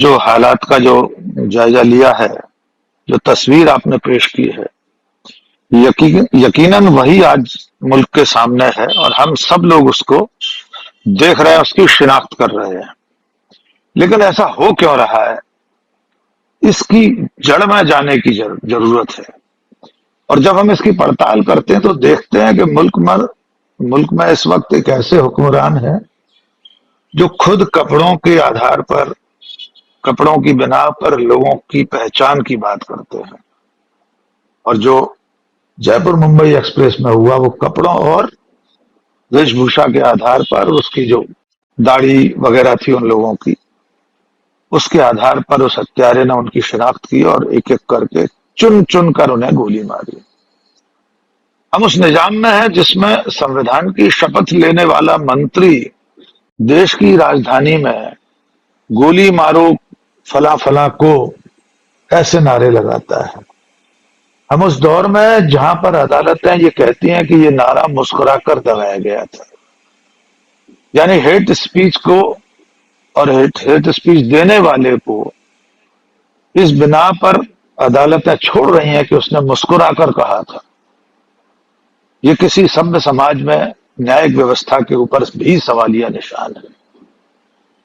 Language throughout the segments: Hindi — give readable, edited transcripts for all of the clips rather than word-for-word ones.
जो हालात का जो जायजा लिया है, जो तस्वीर आपने पेश की है, यकीनन वही आज मुल्क के सामने है और हम सब लोग उसको देख रहे हैं, उसकी शिनाख्त कर रहे हैं। लेकिन ऐसा हो क्यों रहा है, इसकी जड़ में जाने की जरूरत है। और जब हम इसकी पड़ताल करते हैं तो देखते हैं कि मुल्क में इस वक्त एक ऐसे हुक्मरान है जो खुद कपड़ों की बिना पर लोगों की पहचान की बात करते हैं। और जो जयपुर मुंबई एक्सप्रेस में हुआ, वो कपड़ों और वेशभूषा के आधार पर, उसकी जो दाढ़ी वगैरह थी उन लोगों की, उसके आधार पर उस हत्यारे ने उनकी शिनाख्त की और एक एक करके चुन चुन कर उन्हें गोली मारी। हम उस निजाम में हैं जिसमें संविधान की शपथ लेने वाला मंत्री देश की राजधानी में गोली मारो फला फला को ऐसे नारे लगाता है। हम उस दौर में जहां पर अदालतें ये कहती हैं कि ये नारा मुस्कुराकर दबाया गया था, यानी हेट स्पीच को और हेट स्पीच देने वाले को इस बिना पर अदालतें छोड़ रही हैं कि उसने मुस्कुराकर कहा था। ये किसी सभ्य समाज में न्यायिक व्यवस्था के ऊपर भी सवालिया निशान है।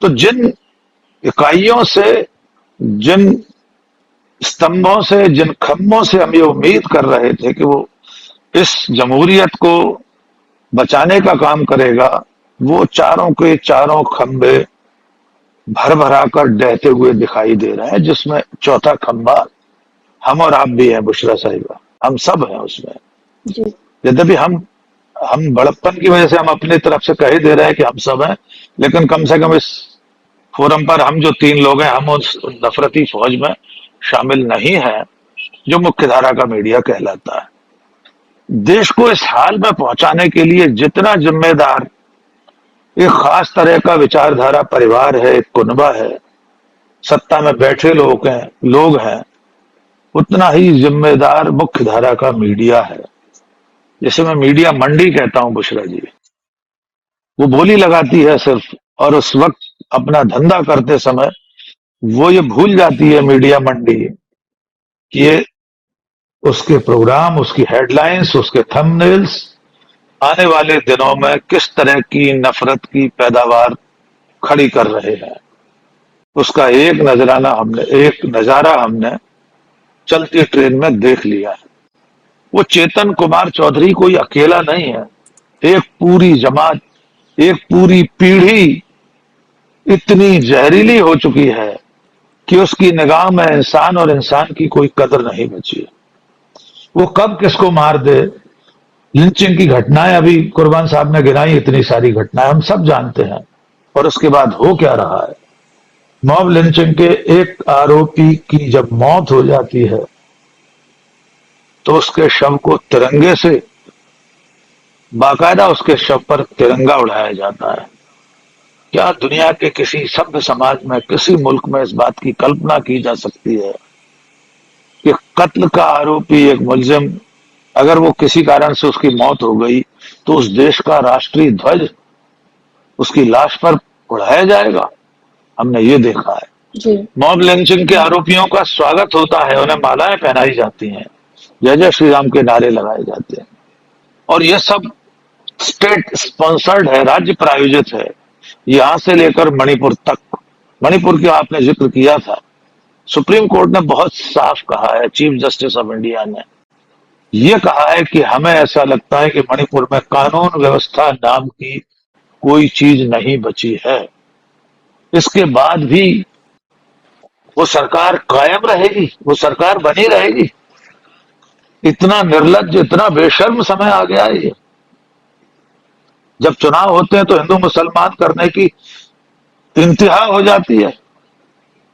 तो जिन इकाइयों से, जिन स्तंभों से, जिन खम्भों से हम ये उम्मीद कर रहे थे कि वो इस जमहूरियत को बचाने का काम करेगा, वो चारों के चारों खंभे भर भरा कर डहते हुए दिखाई दे रहे हैं, जिसमें चौथा खंभा हम और आप भी हैं बुशरा साहिबा, हम सब हैं उसमें। जी। यद्यपि हम बड़प्पन की वजह से हम अपनी तरफ से कह ही दे रहे हैं कि हम सब हैं, लेकिन कम से कम इस फोरम पर हम जो तीन लोग हैं, हम उस नफरती फौज में शामिल नहीं हैं जो मुख्यधारा का मीडिया कहलाता है। देश को इस हाल में पहुंचाने के लिए जितना जिम्मेदार एक खास तरह का विचारधारा परिवार है, एक कुनबा है, सत्ता में बैठे लोग हैं, उतना ही जिम्मेदार मुख्यधारा का मीडिया है, जिसे मैं मीडिया मंडी कहता हूं बुशरा जी। वो बोली लगाती है सिर्फ, और उस वक्त अपना धंधा करते समय वो ये भूल जाती है मीडिया मंडी कि ये उसके प्रोग्राम, उसकी हेडलाइंस, उसके थंबनेल्स आने वाले दिनों में किस तरह की नफरत की पैदावार खड़ी कर रहे हैं। उसका एक नजारा हमने चलती ट्रेन में देख लिया है। वो चेतन कुमार चौधरी कोई अकेला नहीं है, एक पूरी जमात, एक पूरी पीढ़ी इतनी जहरीली हो चुकी है कि उसकी निगाह में इंसान और इंसान की कोई कदर नहीं बची है। वो कब किसको मार दे, लिंचिंग की घटनाएं अभी कुर्बान साहब ने गिनाई, इतनी सारी घटनाएं हम सब जानते हैं। और उसके बाद हो क्या रहा है, मॉब लिंचिंग के एक आरोपी की जब मौत हो जाती है तो उसके शव को तिरंगे से, बाकायदा उसके शव पर तिरंगा उड़ाया जाता है। क्या दुनिया के किसी सभ्य समाज में, किसी मुल्क में इस बात की कल्पना की जा सकती है कि कत्ल का आरोपी, एक मुलजिम, अगर वो किसी कारण से उसकी मौत हो गई तो उस देश का राष्ट्रीय ध्वज उसकी लाश पर उड़ाया जाएगा? हमने ये देखा है। जी। मॉब लिंचिंग के आरोपियों का स्वागत होता है, उन्हें मालाएं पहनाई जाती हैं, जय जय श्री राम के नारे लगाए जाते हैं। और यह सब स्टेट स्पॉन्सर्ड है, राज्य प्रायोजित है, यहां से लेकर मणिपुर तक। मणिपुर की आपने जिक्र किया था, सुप्रीम कोर्ट ने बहुत साफ कहा है, चीफ जस्टिस ऑफ इंडिया ने यह कहा है कि हमें ऐसा लगता है कि मणिपुर में कानून व्यवस्था नाम की कोई चीज नहीं बची है। इसके बाद भी वो सरकार कायम रहेगी, वो सरकार बनी रहेगी। इतना निर्लज्ज, इतना बेशर्म समय आ गया है ये। जब चुनाव होते हैं तो हिंदू मुसलमान करने की इंतहा हो जाती है।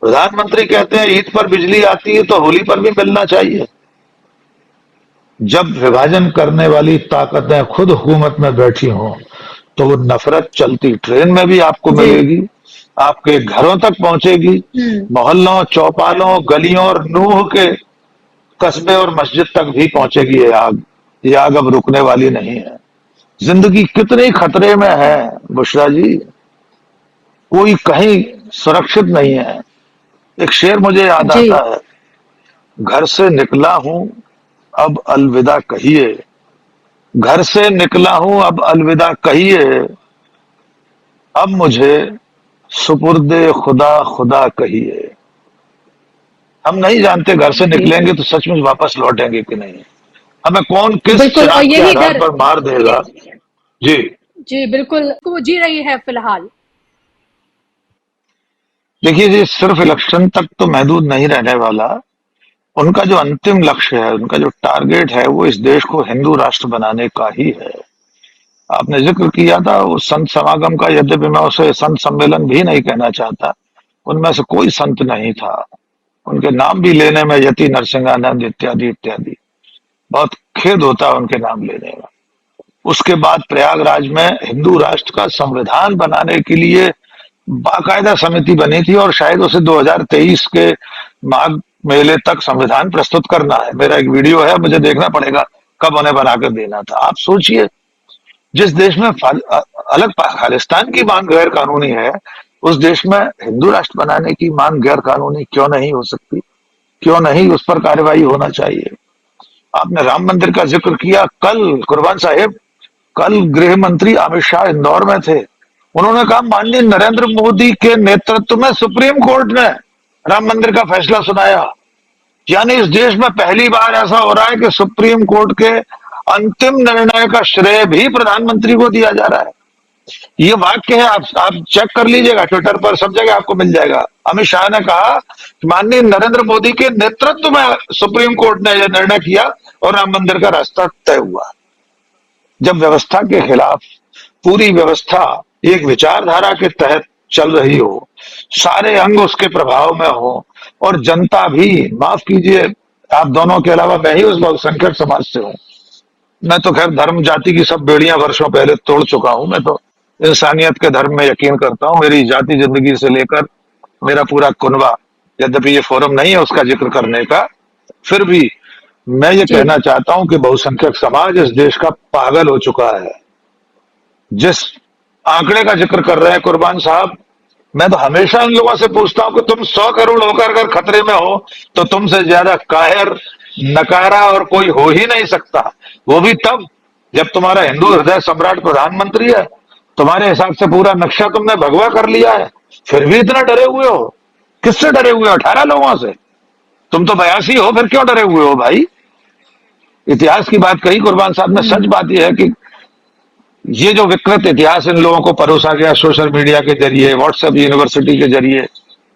प्रधानमंत्री कहते हैं ईद पर बिजली आती है तो होली पर भी मिलना चाहिए। जब विभाजन करने वाली ताकतें खुद हुकूमत में बैठी हों तो वो नफरत चलती ट्रेन में भी आपको जी। मिलेगी, आपके घरों तक पहुंचेगी, मोहल्लों, चौपालों, गलियों और नूह के कस्बे और मस्जिद तक भी पहुंचेगी ये आग अब रुकने वाली नहीं है। जिंदगी कितनी खतरे में है बुशरा जी, कोई कहीं सुरक्षित नहीं है। एक शेर मुझे याद जी। आता है, घर से निकला हूं अब अलविदा कहिए, घर से निकला हूं अब अलविदा कहिए, अब मुझे सुपुर्दे खुदा खुदा कहिए। हम नहीं जानते घर से जी निकलेंगे तो सचमुच वापस लौटेंगे कि नहीं। हमें कौन किस बिल्कुल, और चिराग के यही आधार डर। पर मार देगा। जी। जी बिल्कुल, वो जी रही है फिलहाल। देखिए जी, सिर्फ इलेक्शन तक तो महदूद नहीं रहने वाला। उनका जो अंतिम लक्ष्य है, उनका जो टारगेट है, वो इस देश को हिंदू राष्ट्र बनाने का ही है। आपने जिक्र किया था उस संत समागम का, यद्यपि मैं उसे संत सम्मेलन भी नहीं कहना चाहता, उनमें से कोई संत नहीं था। उनके नाम भी लेने में यति नरसिंहानंद इत्यादि इत्यादि, बहुत खेद होता है उनके नाम लेने में। उसके बाद प्रयागराज में हिंदू राष्ट्र का संविधान बनाने के लिए बाकायदा समिति बनी थी और शायद उसे 2023 के माघ मेले तक संविधान प्रस्तुत करना है। मेरा एक वीडियो है, मुझे देखना पड़ेगा कब उन्हें बनाकर देना था। आप सोचिए, जिस देश में अलग खालिस्तान की मांग गैर कानूनी है, उस देश में हिंदू राष्ट्र बनाने की मांग गैर कानूनी क्यों नहीं हो सकती? क्यों नहीं उस पर कार्रवाई होना चाहिए? आपने राम मंदिर का जिक्र किया। कल कुर्बान साहिब, कल गृह मंत्री अमित शाह इंदौर में थे। उन्होंने कहा माननीय नरेंद्र मोदी के नेतृत्व में सुप्रीम कोर्ट ने राम मंदिर का फैसला सुनाया। यानी इस देश में पहली बार ऐसा हो रहा है कि सुप्रीम कोर्ट के अंतिम निर्णय का श्रेय भी प्रधानमंत्री को दिया जा रहा है। ये वाक्य है, आप चेक कर लीजिएगा, ट्विटर पर सब जगह आपको मिल जाएगा। अमित शाह ने कहा कि माननीय नरेंद्र मोदी के नेतृत्व में सुप्रीम कोर्ट ने यह निर्णय किया और राम मंदिर का रास्ता तय हुआ। जब व्यवस्था के खिलाफ पूरी व्यवस्था एक विचारधारा के तहत चल रही हो, सारे अंग उसके प्रभाव में हो, और जनता भी, माफ कीजिए, आप दोनों के अलावा मैं ही उस बहुसंख्यक समाज से हूं। मैं तो खैर धर्म जाति की सब बेड़ियां वर्षों पहले तोड़ चुका हूं। मैं तो इंसानियत के धर्म में यकीन करता हूं। मेरी जाति जिंदगी से लेकर मेरा पूरा कुनबा, यद्यपि ये फोरम नहीं है उसका जिक्र करने का, फिर भी मैं ये जी कहना चाहता हूं कि बहुसंख्यक समाज इस देश का पागल हो चुका है। जिस आंकड़े का जिक्र कर रहे हैं कुर्बान साहब, मैं तो हमेशा इन लोगों से पूछता हूं कि तुम 100 करोड़ होकर अगर खतरे में हो तो तुमसे ज्यादा कायर, नकारा और कोई हो ही नहीं सकता। वो भी तब जब तुम्हारा हिंदू हृदय सम्राट प्रधानमंत्री है। तुम्हारे हिसाब से पूरा नक्शा तुमने भगवा कर लिया है, फिर भी इतना डरे हुए हो। किससे डरे हुए हो? 18 लोगों से। तुम तो 82 हो, फिर क्यों डरे हुए हो भाई? इतिहास की बात कही कुर्बान साहब ने। सच बात यह है कि ये जो विकृत इतिहास इन लोगों को परोसा गया सोशल मीडिया के जरिए, व्हाट्सएप यूनिवर्सिटी के जरिए,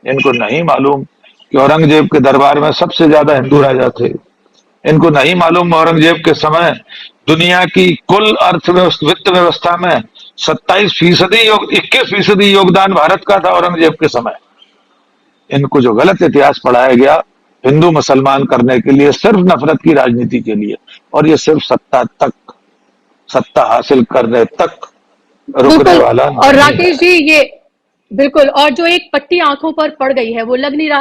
इनको नहीं मालूम कि औरंगजेब के दरबार में सबसे ज्यादा हिंदू राजा थे। इनको नहीं मालूम औरंगजेब के समय दुनिया की कुल वित्त व्यवस्था में 27% 21% योगदान भारत का था औरंगजेब के समय। इनको जो गलत इतिहास पढ़ाया गया हिंदू मुसलमान करने के लिए, सिर्फ नफरत की राजनीति के लिए, और ये सिर्फ सत्ता हासिल करने तक रुकने बिल्कुल। वाला और नहीं है। राकेश जी, ये बिल्कुल, और जो एक पट्टी आंखों पर पड़ गई है वो लग नहीं रहा